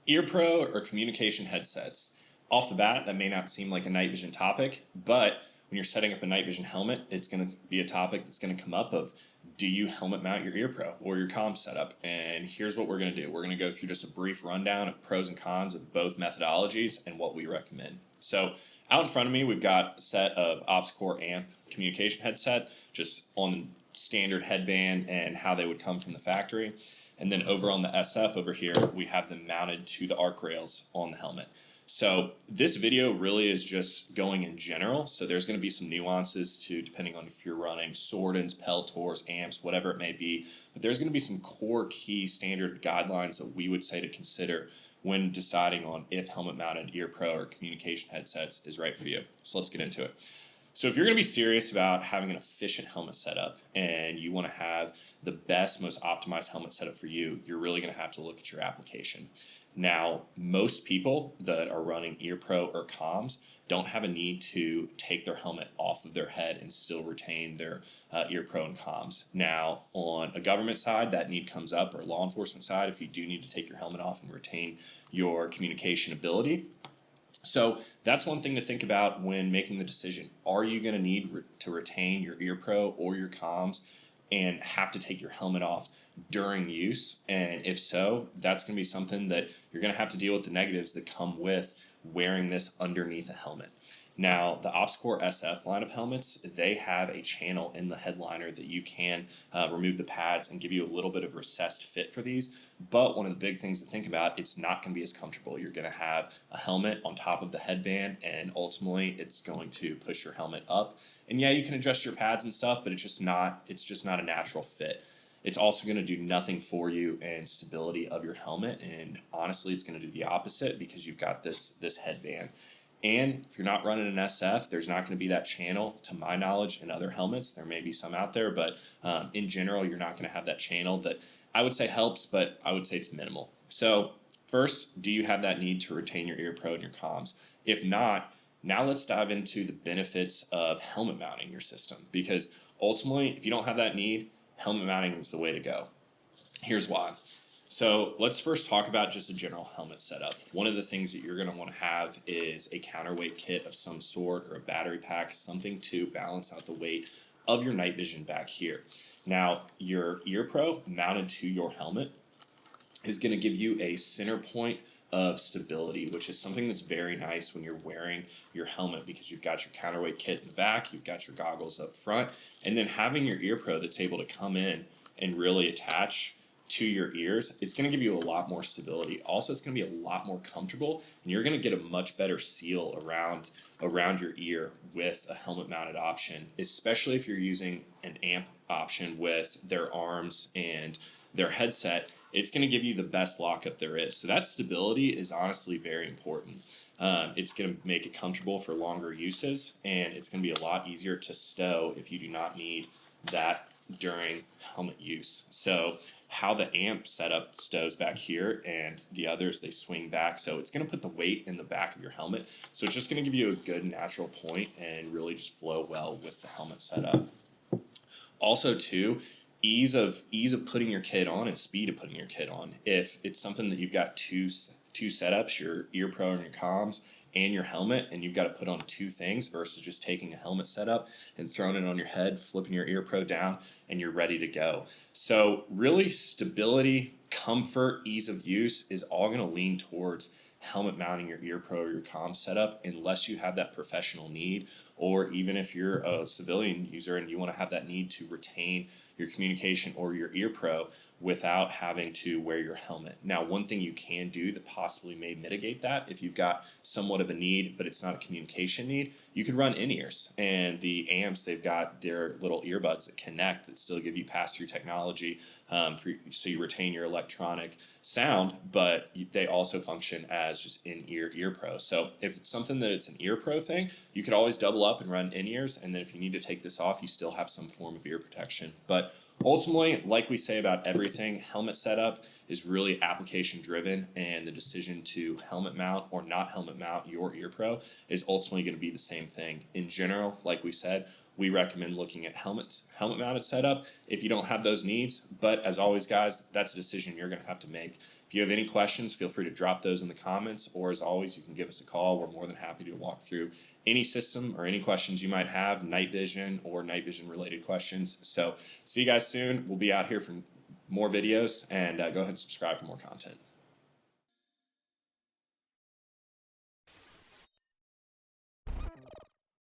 Earpro or communication headsets. Off the bat, that may not seem like a night vision topic, but when you're setting up a night vision helmet, it's going to be a topic that's going to come up of, do you helmet mount your Earpro or your comm setup? And here's what we're going to do. We're going to go through just a brief rundown of pros and cons of both methodologies and what we recommend. So out in front of me, we've got a set of OpsCore amp communication headset, just on standard headband and how they would come from the factory. And then over on the SF over here, we have them mounted to the arc rails on the helmet. So this video really is just going in general. So there's going to be some nuances to, depending on if you're running Sordens, Peltors, amps, whatever it may be. But there's going to be some core key standard guidelines that we would say to consider when deciding on if helmet mounted Earpro or communication headsets is right for you. So let's get into it. So if you're going to be serious about having an efficient helmet setup and you want to have the best, most optimized helmet setup for you, you're really going to have to look at your application. Now, most people that are running Earpro or comms don't have a need to take their helmet off of their head and still retain their Earpro and comms. Now, on a government side, that need comes up, or law enforcement side, if you do need to take your helmet off and retain your communication ability. So that's one thing to think about when making the decision. Are you going to need to retain your Earpro or your comms and have to take your helmet off during use? And if so, that's going to be something that you're going to have to deal with the negatives that come with wearing this underneath a helmet. Now, the OpsCore SF line of helmets, they have a channel in the headliner that you can remove the pads and give you a little bit of recessed fit for these. But one of the big things to think about, it's not going to be as comfortable. You're going to have a helmet on top of the headband, and ultimately it's going to push your helmet up. And yeah, you can adjust your pads and stuff, but it's just not a natural fit. It's also going to do nothing for you and stability of your helmet. And honestly, it's going to do the opposite because you've got this headband. And if you're not running an SF, there's not going to be that channel, to my knowledge, in other helmets. There may be some out there, but in general, you're not going to have that channel that I would say helps, but I would say it's minimal. So first, do you have that need to retain your Earpro and your comms? If not, now let's dive into the benefits of helmet mounting your system, because ultimately, if you don't have that need, helmet mounting is the way to go. Here's why. So let's first talk about just a general helmet setup. One of the things that you're going to want to have is a counterweight kit of some sort, or a battery pack, something to balance out the weight of your night vision back here. Now, your Earpro mounted to your helmet is going to give you a center point of stability, which is something that's very nice when you're wearing your helmet, because you've got your counterweight kit in the back, you've got your goggles up front, and then having your Earpro that's able to come in and really attach to your ears, it's going to give you a lot more stability. Also, it's going to be a lot more comfortable, and you're going to get a much better seal around your ear with a helmet mounted option, especially if you're using an amp option with their arms and their headset. It's going to give you the best lockup there is. So that stability is honestly very important. It's going to make it comfortable for longer uses, and it's going to be a lot easier to stow if you do not need that during helmet use. So how the amp setup stows back here, and the others, they swing back. So it's going to put the weight in the back of your helmet. So it's just going to give you a good natural point and really just flow well with the helmet setup. Also too, ease of putting your kit on and speed of putting your kit on. If it's something that you've got two setups, your Earpro and your comms and your helmet, and you've got to put on two things versus just taking a helmet setup and throwing it on your head, flipping your Earpro down, and you're ready to go. So really, stability, comfort, ease of use is all going to lean towards helmet mounting your Earpro or your comm setup, unless you have that professional need, or even if you're a civilian user and you want to have that need to retain your communication or your Earpro without having to wear your helmet. Now, one thing you can do that possibly may mitigate that, if you've got somewhat of a need, but it's not a communication need, you could run in-ears. And the amps, they've got their little earbuds that connect that still give you pass-through technology, so you retain your electronic sound, but they also function as just in-ear Earpro. So if it's something that it's an Earpro thing, you could always double up and run in-ears, and then if you need to take this off, you still have some form of ear protection. But ultimately, like we say about everything, helmet setup is really application driven, and the decision to helmet mount or not helmet mount your Earpro is ultimately going to be the same thing. In general, like we said, we recommend looking at helmet mounted setup if you don't have those needs. But as always, guys, that's a decision you're going to have to make. If you have any questions, feel free to drop those in the comments, or as always, you can give us a call. We're more than happy to walk through any system or any questions you might have, night vision or night vision related questions. So see you guys soon. We'll be out here for more videos, and go ahead and subscribe for more content.